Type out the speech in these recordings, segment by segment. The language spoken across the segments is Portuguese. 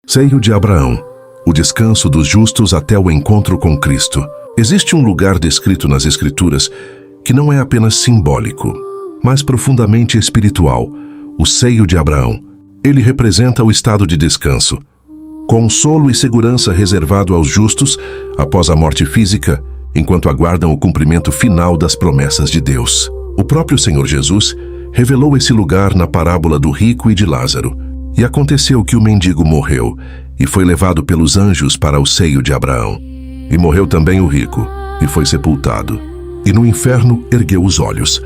Seio de Abraão, o descanso dos justos até o encontro com Cristo. Existe um lugar descrito nas Escrituras que não é apenas simbólico, mas profundamente espiritual, o seio de Abraão. Ele representa o estado de descanso, consolo e segurança reservado aos justos após a morte física, enquanto aguardam o cumprimento final das promessas de Deus. O próprio Senhor Jesus revelou esse lugar na parábola do rico e de Lázaro. E aconteceu que o mendigo morreu e foi levado pelos anjos para o seio de Abraão. E morreu também o rico e foi sepultado. E no inferno ergueu os olhos,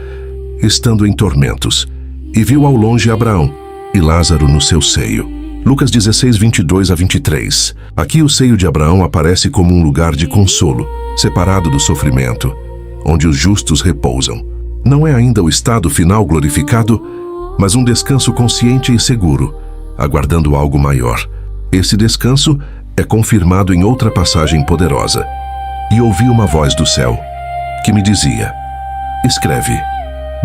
estando em tormentos, e viu ao longe Abraão e Lázaro no seu seio. Lucas 16, 22 a 23. Aqui o seio de Abraão aparece como um lugar de consolo, separado do sofrimento, onde os justos repousam. Não é ainda o estado final glorificado, mas um descanso consciente e seguro, aguardando algo maior. Esse descanso é confirmado em outra passagem poderosa. E ouvi uma voz do céu, que me dizia: escreve,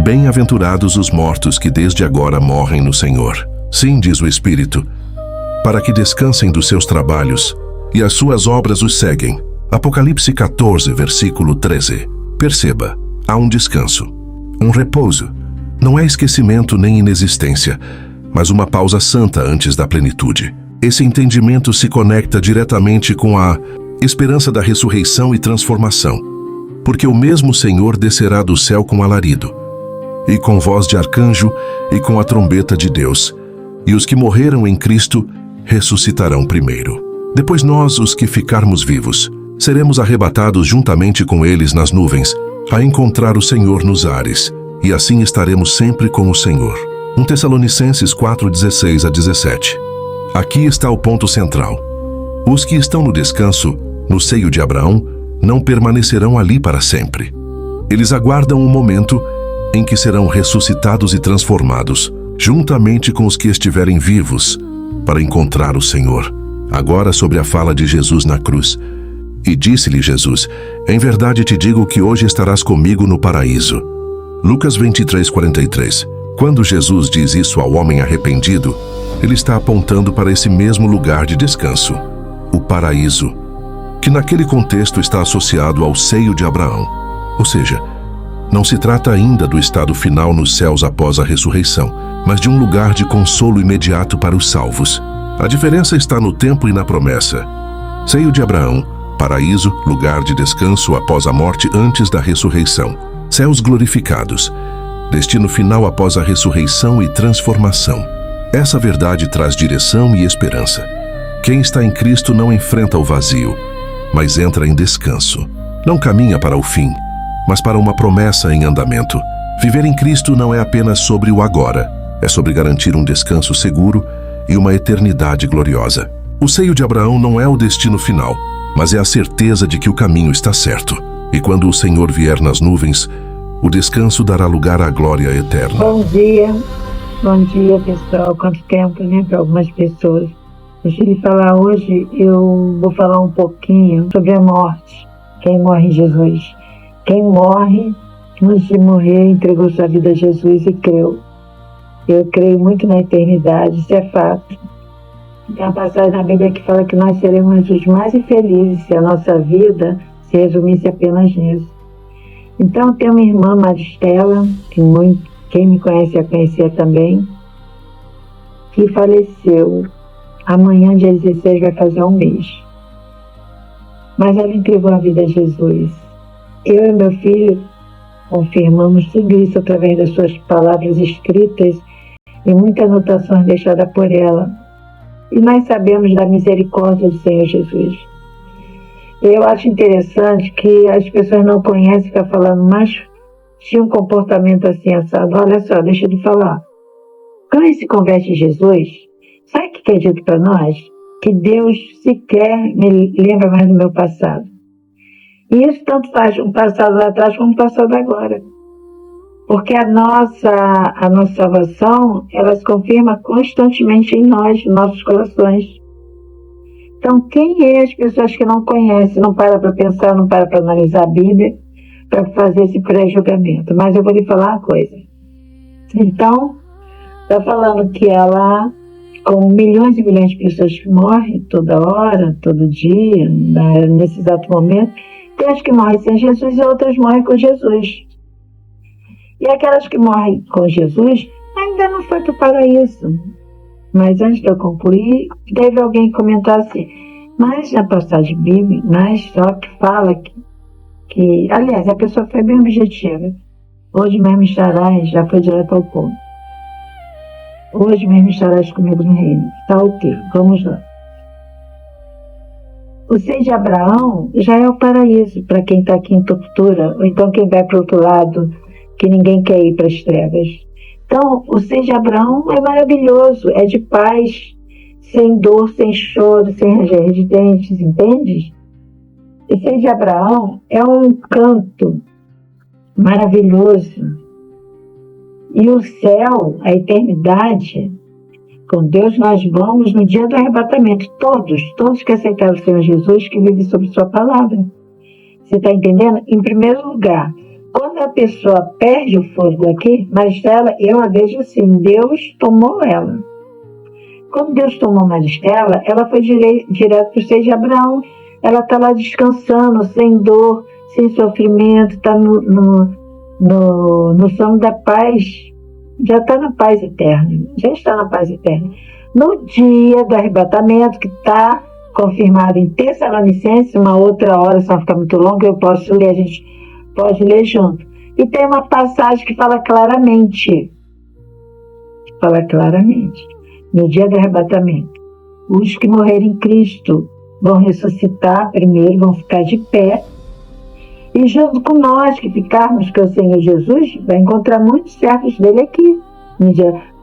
bem-aventurados os mortos que desde agora morrem no Senhor. Sim, diz o Espírito, para que descansem dos seus trabalhos, e as suas obras os seguem. Apocalipse 14, versículo 13. Perceba, há um descanso, um repouso. Não é esquecimento nem inexistência, mas uma pausa santa antes da plenitude. Esse entendimento se conecta diretamente com a esperança da ressurreição e transformação, porque o mesmo Senhor descerá do céu com alarido, e com voz de arcanjo, e com a trombeta de Deus, e os que morreram em Cristo ressuscitarão primeiro. Depois nós, os que ficarmos vivos, seremos arrebatados juntamente com eles nas nuvens, a encontrar o Senhor nos ares, e assim estaremos sempre com o Senhor. 1 Tessalonicenses 4, 16 a 17. Aqui está o ponto central. Os que estão no descanso, no seio de Abraão, não permanecerão ali para sempre. Eles aguardam um momento em que serão ressuscitados e transformados, juntamente com os que estiverem vivos, para encontrar o Senhor. Agora sobre a fala de Jesus na cruz. E disse-lhe Jesus: em verdade te digo que hoje estarás comigo no paraíso. Lucas 23, 43. Quando Jesus diz isso ao homem arrependido, ele está apontando para esse mesmo lugar de descanso, o paraíso, que naquele contexto está associado ao seio de Abraão. Ou seja, não se trata ainda do estado final nos céus após a ressurreição, mas de um lugar de consolo imediato para os salvos. A diferença está no tempo e na promessa. Seio de Abraão, paraíso, lugar de descanso após a morte antes da ressurreição. Céus glorificados, destino final após a ressurreição e transformação. Essa verdade traz direção e esperança. Quem está em Cristo não enfrenta o vazio, mas entra em descanso. Não caminha para o fim, mas para uma promessa em andamento. Viver em Cristo não é apenas sobre o agora, é sobre garantir um descanso seguro e uma eternidade gloriosa. O seio de Abraão não é o destino final, mas é a certeza de que o caminho está certo. E quando o Senhor vier nas nuvens, o descanso dará lugar à glória eterna. Bom dia pessoal, quanto tempo, né, para algumas pessoas. Deixa eu falar hoje, eu vou falar um pouquinho sobre a morte. Quem morre em Jesus? Quem morre, antes de morrer, entregou sua vida a Jesus e creu. Eu creio muito na eternidade, isso é fato. Tem uma passagem na Bíblia que fala que nós seremos os mais infelizes se a nossa vida se resumisse apenas nisso. Então, tem uma irmã, Maristela, que quem me conhece a conhecer também, que faleceu. Amanhã, dia 16, vai fazer um mês. Mas ela entregou a vida a Jesus. Eu e meu filho confirmamos tudo isso através das suas palavras escritas e muitas anotações deixadas por ela. E nós sabemos da misericórdia do Senhor Jesus. Eu acho interessante que as pessoas não conhecem, ficam falando, mas tinha um comportamento assim assado. Olha só, deixa eu te falar. Quando se converte em Jesus, sabe o que é dito para nós? Que Deus sequer me lembra mais do meu passado. E isso tanto faz um passado lá atrás como um passado agora. Porque a nossa salvação, ela se confirma constantemente em nós, nos nossos corações. Então, quem é as pessoas que não conhecem, não para pensar, não para analisar a Bíblia, para fazer esse pré-julgamento? Mas eu vou lhe falar uma coisa. Então, está falando que ela com milhões e milhões de pessoas que morrem toda hora, todo dia, nesse exato momento, tem as que morrem sem Jesus e outras morrem com Jesus. E aquelas que morrem com Jesus ainda não foi para o paraíso. Mas antes de eu concluir, teve alguém que comentou assim, mas na passagem bíblica, mas só que fala que, aliás, a pessoa foi bem objetiva. Hoje mesmo estarás, já foi direto ao ponto. Hoje mesmo estarás comigo no reino. Tá ok, vamos lá. O seio de Abraão já é o paraíso para quem está aqui em tortura, ou então quem vai para o outro lado, que ninguém quer ir para as trevas. Então, o seio de Abraão é maravilhoso, é de paz, sem dor, sem choro, sem ranger de dentes, entende? O seio de Abraão é um canto maravilhoso. E o céu, a eternidade, com Deus nós vamos no dia do arrebatamento. Todos que aceitaram o Senhor Jesus, que vivem sobre sua palavra. Você está entendendo? Em primeiro lugar, quando a pessoa perde o fôlego aqui, Maristela, eu a vejo assim, Deus tomou ela. Quando Deus tomou Maristela, ela foi direto para o seio de Abraão. Ela está lá descansando, sem dor, sem sofrimento, está no sono da paz, já está na paz eterna, já está na paz eterna. No dia do arrebatamento, que está confirmado em Tessalonicenses, uma outra hora, se não ficar muito longa, eu posso ler, a gente pode ler junto. E tem uma passagem que fala claramente, no dia do arrebatamento, os que morrerem em Cristo vão ressuscitar primeiro, vão ficar de pé, e junto com nós que ficarmos com o Senhor Jesus, vai encontrar muitos servos dele aqui.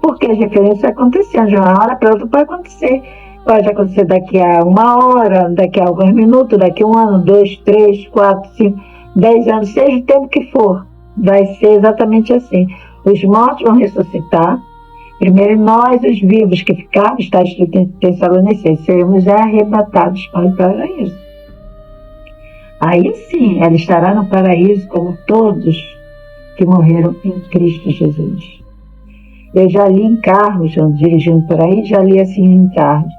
Porque as referências acontecendo, de uma hora para outra pode acontecer. Pode acontecer daqui a uma hora, daqui a alguns minutos, daqui a 1 ano, 2, 3, 4, 5, 10 anos, seja o tempo que for. Vai ser exatamente assim. Os mortos vão ressuscitar. Primeiro nós, os vivos que ficarmos, está escrito em Tessalonicenses, seremos arrebatados para o paraíso. Aí sim, ela estará no paraíso como todos que morreram em Cristo Jesus. Eu já li em carros, dirigindo por aí, já li assim em carros.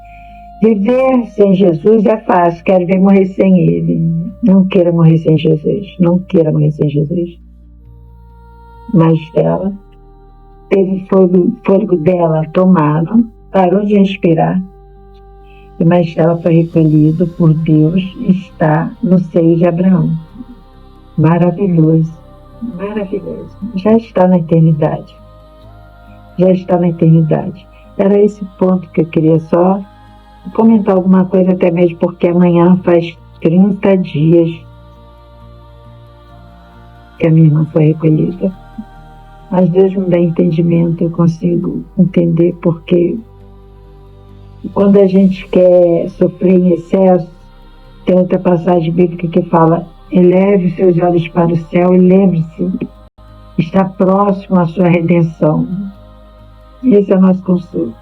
Viver sem Jesus é fácil, quero ver morrer sem Ele. Não queira morrer sem Jesus, não queira morrer sem Jesus. Mas ela teve o fôlego dela tomado, parou de respirar. Mas ela foi recolhida por Deus e está no seio de Abraão. Maravilhoso, maravilhoso. Já está na eternidade. Já está na eternidade. Era esse ponto que eu queria só comentar alguma coisa, até mesmo porque amanhã faz 30 dias que a minha irmã foi recolhida. Mas Deus me dá entendimento, eu consigo entender porque quando a gente quer sofrer em excesso, tem outra passagem bíblica que fala: eleve os seus olhos para o céu e lembre-se, está próximo à sua redenção. Esse é o nosso consolo.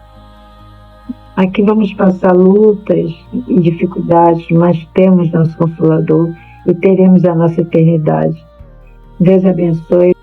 Aqui vamos passar lutas e dificuldades, mas temos nosso Consolador e teremos a nossa eternidade. Deus abençoe.